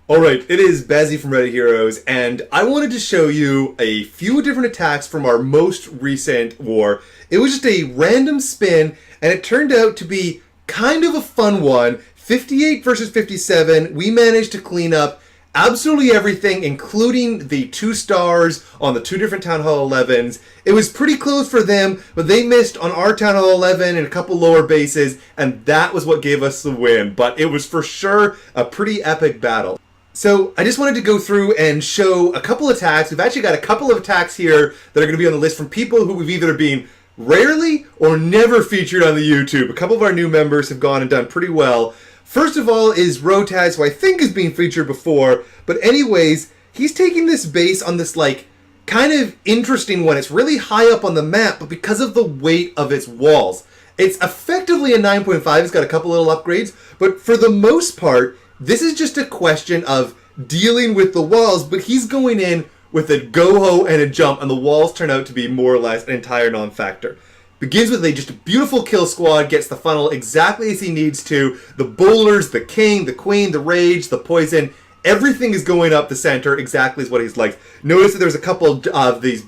Alright, it is Bazzy from Reddit Heroes, and I wanted to show you a few different attacks from our most recent war. It was just a random spin, and it turned out to be kind of a fun one. 58 versus 57, we managed to clean up absolutely everything, including the 2 stars on the 2 different Town Hall 11s. It was pretty close for them, but they missed on our Town Hall 11 and a couple lower bases, and that was what gave us the win. But it was for sure a pretty epic battle. So I just wanted to go through and show a couple attacks. We've actually got a couple of attacks here that are going to be on the list from people who we've either been rarely or never featured on the YouTube. A couple of our new members have gone and done pretty well. First of all is Rotaz, who I think has been featured before. But anyways, he's taking this base on this like kind of interesting one. It's really high up on the map, but because of the weight of its walls, it's effectively a 9.5. It's got a couple little upgrades, but for the most part, this is just a question of dealing with the walls, but he's going in with a goho and a jump, and the walls turn out to be more or less an entire non-factor. Begins with just a beautiful kill squad, gets the funnel exactly as he needs to. The bowlers, the king, the queen, the rage, the poison, everything is going up the center exactly as what he's like. Notice that there's a couple of these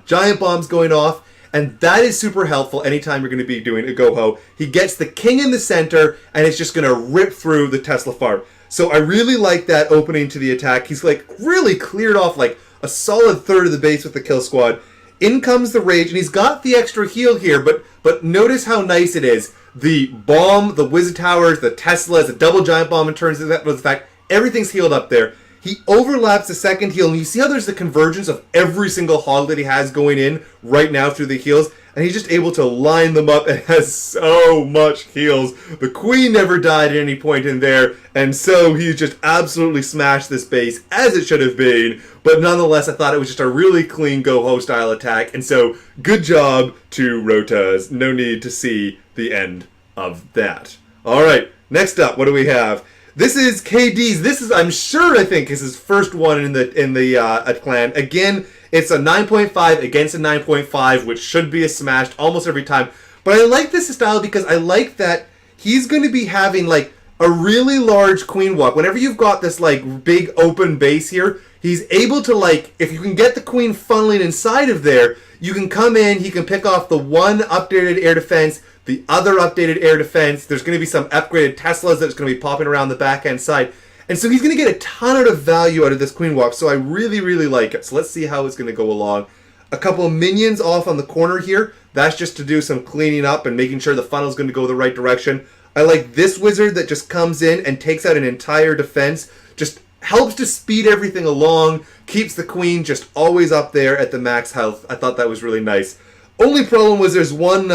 giant bombs going off, and that is super helpful anytime you're going to be doing a goho. He gets the king in the center, and it's just going to rip through the Tesla farm. So I really like that opening to the attack. He's like really cleared off like a solid third of the base with the kill squad. In comes the rage, and he's got the extra heal here, but notice how nice it is. The bomb, the wizard towers, the Teslas, the double giant bomb in turns of that was the fact everything's healed up there. He overlaps the second heal, and you see how there's the convergence of every single hog that he has going in right now through the heals, and he's just able to line them up and has so much heals. The queen never died at any point in there, and so he's just absolutely smashed this base as it should have been, but nonetheless I thought it was just a really clean Goho style attack, and so good job to Rotaz. No need to see the end of that. Alright, next up, what do we have? This is KD's. This is, I'm sure, I think, is his first one in the clan. Again, it's a 9.5 against a 9.5, which should be a smashed almost every time. But I like this style because I like that he's going to be having like a really large queen walk. Whenever you've got this like big open base here, he's able to like, if you can get the queen funneling inside of there, you can come in, he can pick off the one updated air defense, the other updated air defense. There's going to be some upgraded Teslas that's going to be popping around the backhand side. And so he's going to get a ton of value out of this queen walk. So I really, really like it. So let's see how it's going to go along. A couple of minions off on the corner here. That's just to do some cleaning up and making sure the funnel's going to go the right direction. I like this wizard that just comes in and takes out an entire defense. Just helps to speed everything along. Keeps the queen just always up there at the max health. I thought that was really nice. Only problem was there's one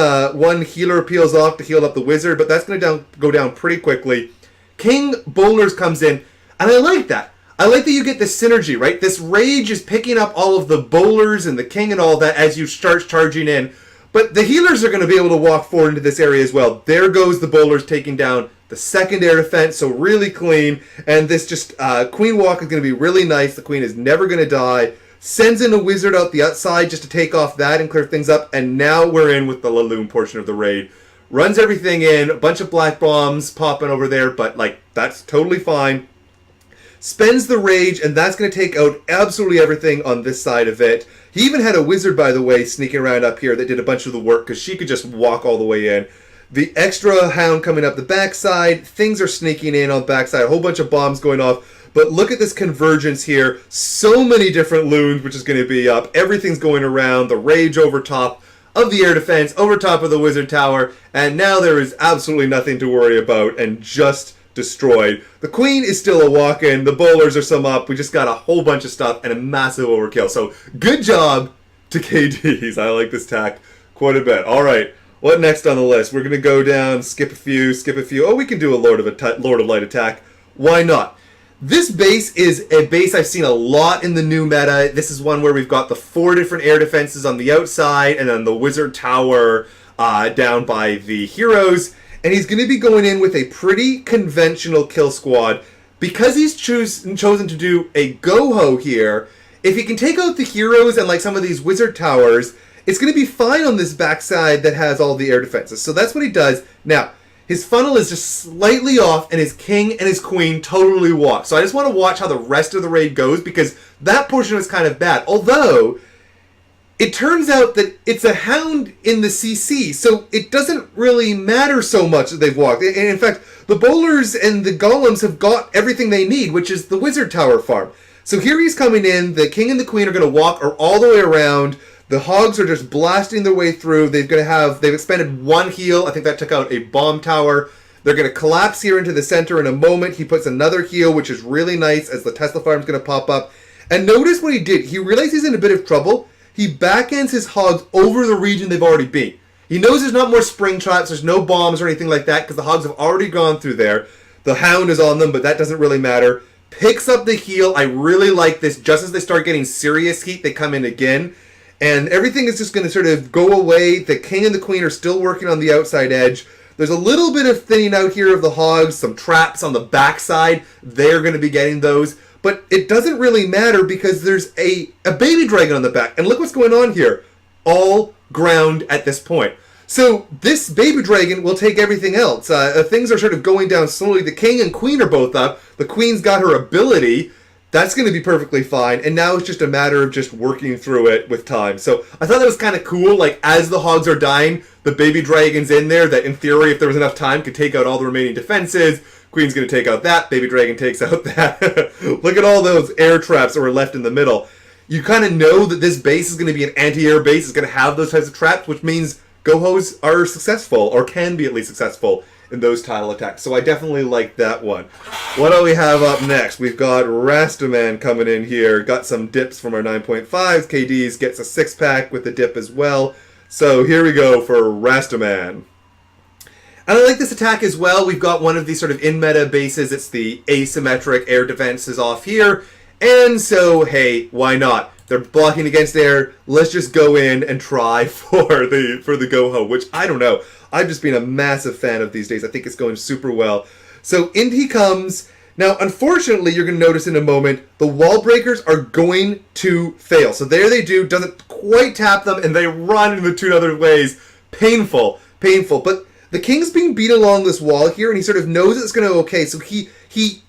healer peels off to heal up the wizard, but that's going to go down pretty quickly. King Bowlers comes in, and I like that. I like that you get this synergy, right? This rage is picking up all of the bowlers and the king and all that as you start charging in. But the healers are going to be able to walk forward into this area as well. There goes the bowlers taking down the second air defense, so really clean. And this just queen walk is going to be really nice. The queen is never going to die. Sends in a wizard out the outside just to take off that and clear things up. And now we're in with the Laloon portion of the raid. Runs everything in. A bunch of black bombs popping over there, but like that's totally fine. Spends the rage, and that's going to take out absolutely everything on this side of it. He even had a wizard, by the way, sneaking around up here that did a bunch of the work because she could just walk all the way in. The extra hound coming up the backside. Things are sneaking in on the backside. A whole bunch of bombs going off. But look at this convergence here. So many different loons, which is going to be up. Everything's going around. The rage over top of the air defense, over top of the wizard tower. And now there is absolutely nothing to worry about and just destroyed. The queen is still a walk-in. The bowlers are some up. We just got a whole bunch of stuff and a massive overkill. So good job to KDs. I like this tack quite a bit. All right. What next on the list? We're going to go down, skip a few. Oh, we can do a Lord of Light attack. Why not? This base is a base I've seen a lot in the new meta. This is one where we've got the 4 different air defenses on the outside and then the wizard tower down by the heroes. And he's going to be going in with a pretty conventional kill squad. Because he's chosen to do a goho here, if he can take out the heroes and like some of these wizard towers, it's going to be fine on this backside that has all the air defenses. So that's what he does. Now, his funnel is just slightly off, and his king and his queen totally walk. So I just want to watch how the rest of the raid goes, because that portion was kind of bad. Although, it turns out that it's a hound in the CC, so it doesn't really matter so much that they've walked. And in fact, the bowlers and the golems have got everything they need, which is the wizard tower farm. So here he's coming in, the king and the queen are going to walk all the way around. The hogs are just blasting their way through. They've expended one heal. I think that took out a bomb tower. They're going to collapse here into the center in a moment. He puts another heal, which is really nice, as the Tesla farm's going to pop up. And notice what he did. He realized he's in a bit of trouble. He backends his hogs over the region they've already been. He knows there's not more spring traps, there's no bombs or anything like that, because the hogs have already gone through there. The hound is on them, but that doesn't really matter. Picks up the heal. I really like this. Just as they start getting serious heat, they come in again. And everything is just going to sort of go away. The king and the queen are still working on the outside edge. There's a little bit of thinning out here of the hogs, some traps on the backside. They're going to be getting those. But it doesn't really matter, because there's a baby dragon on the back. And look what's going on here. All ground at this point. So this baby dragon will take everything else. Things are sort of going down slowly. The king and queen are both up. The queen's got her ability. That's going to be perfectly fine. And now it's just a matter of just working through it with time. So I thought that was kind of cool. Like, as the hogs are dying, the baby dragon's in there that, in theory, if there was enough time, could take out all the remaining defenses. Queen's going to take out that. Baby dragon takes out that. Look at all those air traps that were left in the middle. You kind of know that this base is going to be an anti-air base. It's going to have those types of traps, which means Gohos are successful, or can be at least successful, in those tile attacks. So I definitely like that one. What do we have up next? We've got Rastaman coming in here. Got some dips from our 9.5s. KD's gets a 6-pack with the dip as well. So here we go for Rastaman. And I like this attack as well. We've got one of these sort of in-meta bases. It's the asymmetric air defenses off here. And so, hey, why not? They're blocking against air. Let's just go in and try for the Goho, which, I don't know. I've just been a massive fan of these days. I think it's going super well. So in he comes. Now, unfortunately, you're going to notice in a moment, the wall breakers are going to fail. So there they do. Doesn't quite tap them, and they run in the two other ways. Painful. Painful. But the king's being beat along this wall here, and he sort of knows it's going to okay. So he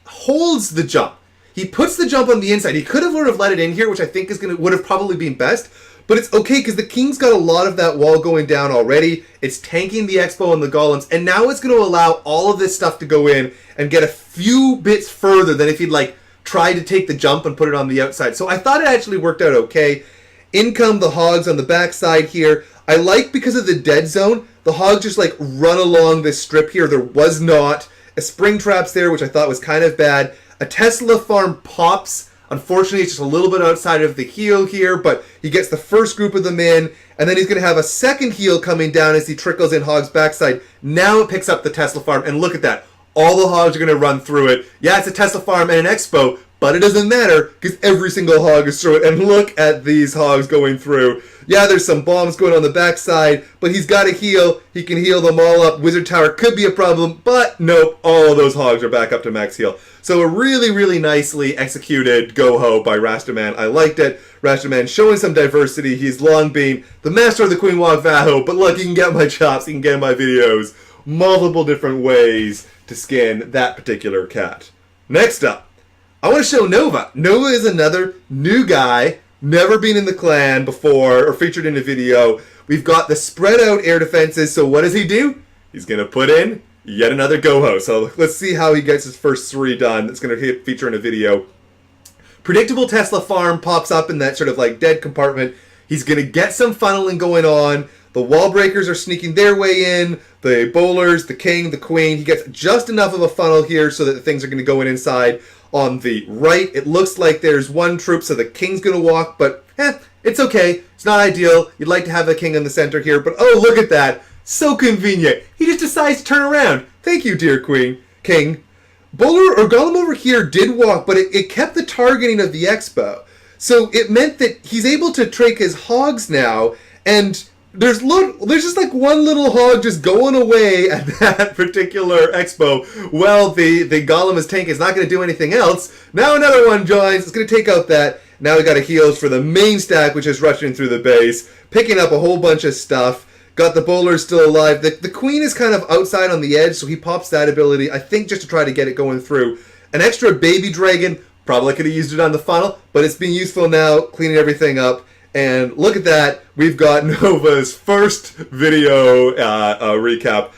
holds the jump. He puts the jump on the inside. He could have let it in here, which I think would have probably been best. But it's okay, because the king's got a lot of that wall going down already. It's tanking the Expo and the golems. And now it's going to allow all of this stuff to go in and get a few bits further than if he'd tried to take the jump and put it on the outside. So I thought it actually worked out okay. In come the hogs on the backside here. I like, because of the dead zone, the hogs just run along this strip here. There was not a spring traps there, which I thought was kind of bad. A Tesla farm pops. Unfortunately, it's just a little bit outside of the heal here, but he gets the first group of them in, and then he's going to have a second heal coming down as he trickles in Hog's backside. Now it picks up the Tesla farm, and look at that. All the hogs are going to run through it. Yeah, it's a Tesla farm and an Expo, but it doesn't matter, because every single hog is through it. And look at these hogs going through. Yeah, there's some bombs going on the backside, but he's got a heal. He can heal them all up. Wizard Tower could be a problem, but nope, all of those hogs are back up to max heal. So a really, really nicely executed Goho by Rastaman. I liked it. Rastaman showing some diversity. He's long been the master of the queenwalk Vaho, but look, he can get my chops, he can get my videos. Multiple different ways to skin that particular cat. Next up, I want to show Nova. Nova is another new guy, never been in the clan before or featured in a video. We've got the spread out air defenses, so what does he do? He's going to put in yet another Goho. So let's see how he gets his first 3 done. It's going to feature in a video. Predictable Tesla farm pops up in that sort of dead compartment. He's going to get some funneling going on. The wall breakers are sneaking their way in. The bowlers, the king, the queen. He gets just enough of a funnel here so that the things are going to go in inside. On the right, it looks like there's one troop, so the king's going to walk, but it's okay. It's not ideal. You'd like to have the king in the center here, but oh, look at that. So convenient. He just decides to turn around. Thank you, dear king. Bowler or golem over here did walk, but it kept the targeting of the Expo. So it meant that he's able to trake his hogs now, and there's just one little hog just going away at that particular Expo. Well, the golem is tank is not going to do anything else. Now another one joins. It's going to take out that. Now we got a heals for the main stack, which is rushing through the base, picking up a whole bunch of stuff. Got the bowler still alive. The queen is kind of outside on the edge, so he pops that ability, I think just to try to get it going through. An extra baby dragon, probably could have used it on the funnel, but it's being useful now, cleaning everything up. And look at that, we've got Nova's first video recap.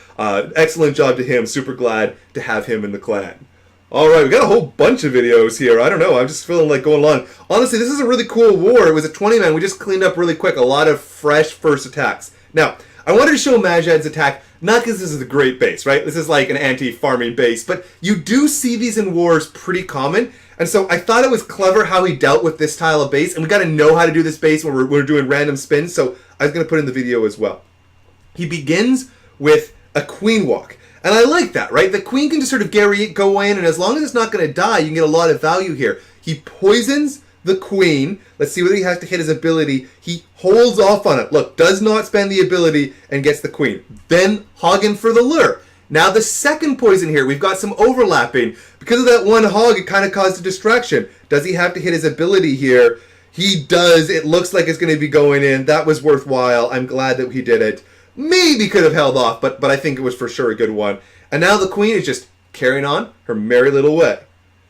Excellent job to him, super glad to have him in the clan. Alright, we got a whole bunch of videos here. I don't know, I'm just feeling like going along. Honestly, this is a really cool war. It was a 20-man. We just cleaned up really quick. A lot of fresh first attacks. Now, I wanted to show Majid's attack, not because this is a great base, right? This is like an anti-farming base, but you do see these in wars pretty common. And so I thought it was clever how he dealt with this style of base. And we got to know how to do this base when we're doing random spins. So I was going to put in the video as well. He begins with a queen walk. And I like that, right? The queen can just sort of go in, and as long as it's not going to die, you can get a lot of value here. He poisons the queen. Let's see whether he has to hit his ability. He holds off on it. Look, does not spend the ability and gets the queen. Then hogging for the lure. Now the second poison here, we've got some overlapping. Because of that one hog, it kind of caused a distraction. Does he have to hit his ability here? He does. It looks like it's going to be going in. That was worthwhile. I'm glad that he did it. Maybe could have held off, but I think it was for sure a good one. And now the queen is just carrying on her merry little way.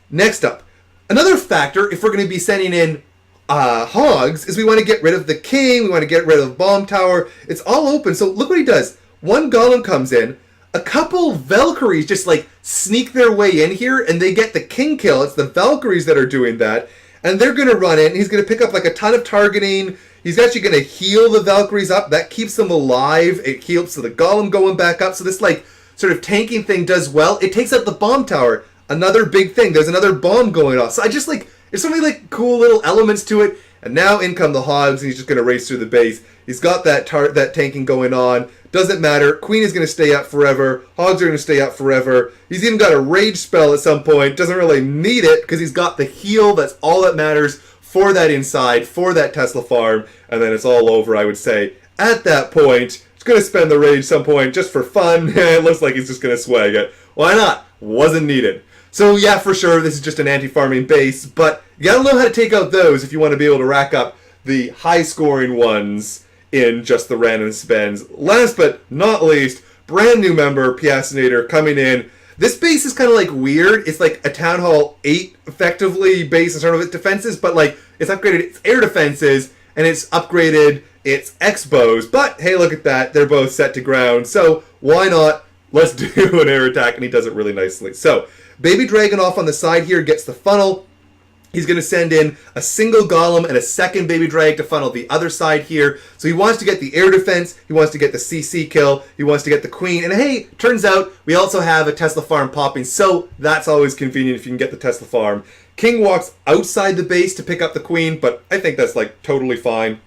Next up, another factor, if we're going to be sending in hogs, is we want to get rid of the king, we want to get rid of bomb tower. It's all open, so look what he does. One golem comes in, a couple Valkyries just like sneak their way in here, and they get the king kill. It's the Valkyries that are doing that, and they're going to run in. He's going to pick up like a ton of targeting. He's actually going to heal the Valkyries up. That keeps them alive. It keeps the golem going back up. So this like sort of tanking thing does well. It takes out the bomb tower. Another big thing. There's another bomb going off. So I just like, there's so many like cool little elements to it. And now in come the hogs, and he's just going to race through the base. He's got that tanking going on. Doesn't matter. Queen is going to stay up forever. Hogs are going to stay up forever. He's even got a rage spell at some point. Doesn't really need it because he's got the heal. That's all that matters for that inside, for that Tesla farm. And then it's all over, I would say. At that point, he's going to spend the rage some point just for fun. It looks like he's just going to swag it. Why not? Wasn't needed. So yeah, for sure, this is just an anti-farming base. But you got to know how to take out those if you want to be able to rack up the high-scoring ones in just the random spends. Last but not least, brand new member, PInator, coming in. This base is kind of like weird. It's like a Town Hall 8 effectively base in terms of its defenses, but like it's upgraded its air defenses and it's upgraded its X-bows. But hey, look at that. They're both set to ground. So why not? Let's do an air attack, and he does it really nicely. So Baby Dragon off on the side here gets the funnel. He's going to send in a single golem and a second baby drag to funnel the other side here. So he wants to get the air defense. He wants to get the CC kill. He wants to get the queen. And hey, turns out we also have a Tesla farm popping. So that's always convenient if you can get the Tesla farm. King walks outside the base to pick up the queen, but I think that's like totally fine.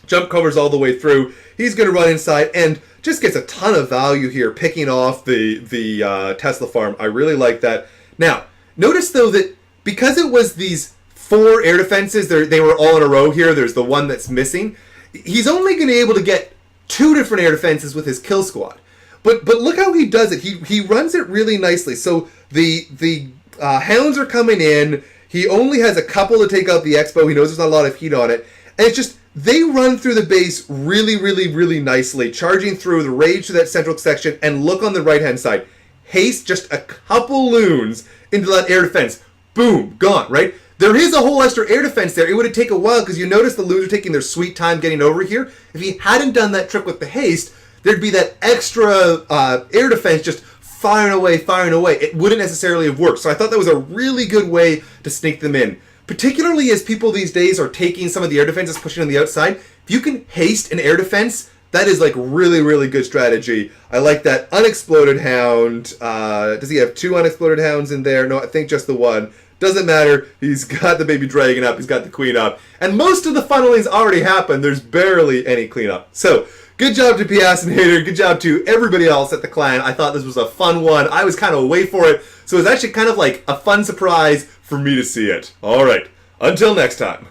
Jump covers all the way through. He's going to run inside and just gets a ton of value here picking off the Tesla farm. I really like that. Now, notice though that because it was these 4 air defenses, they were all in a row here. There's the one that's missing. He's only going to be able to get 2 different air defenses with his kill squad. But look how he does it. He runs it really nicely. So the hounds are coming in. He only has a couple to take out the Expo. He knows there's not a lot of heat on it. And it's just, they run through the base really, really, really nicely, charging through the rage to that central section. And look on the right-hand side. Haste just a couple loons into that air defense. Boom, gone, right? There is a whole extra air defense there. It would have taken a while because you notice the loons are taking their sweet time getting over here. If he hadn't done that trick with the haste, there'd be that extra air defense just firing away, firing away. It wouldn't necessarily have worked. So I thought that was a really good way to sneak them in. Particularly as people these days are taking some of the air defenses, pushing on the outside. If you can haste an air defense, that is like really, really good strategy. I like that unexploded hound. Does he have 2 unexploded hounds in there? No, I think just the one. Doesn't matter. He's got the baby dragon up. He's got the queen up. And most of the funneling's already happened. There's barely any cleanup. So, good job to PInator. Good job to everybody else at the clan. I thought this was a fun one. I was kind of away for it. So it was actually kind of like a fun surprise for me to see it. All right. Until next time.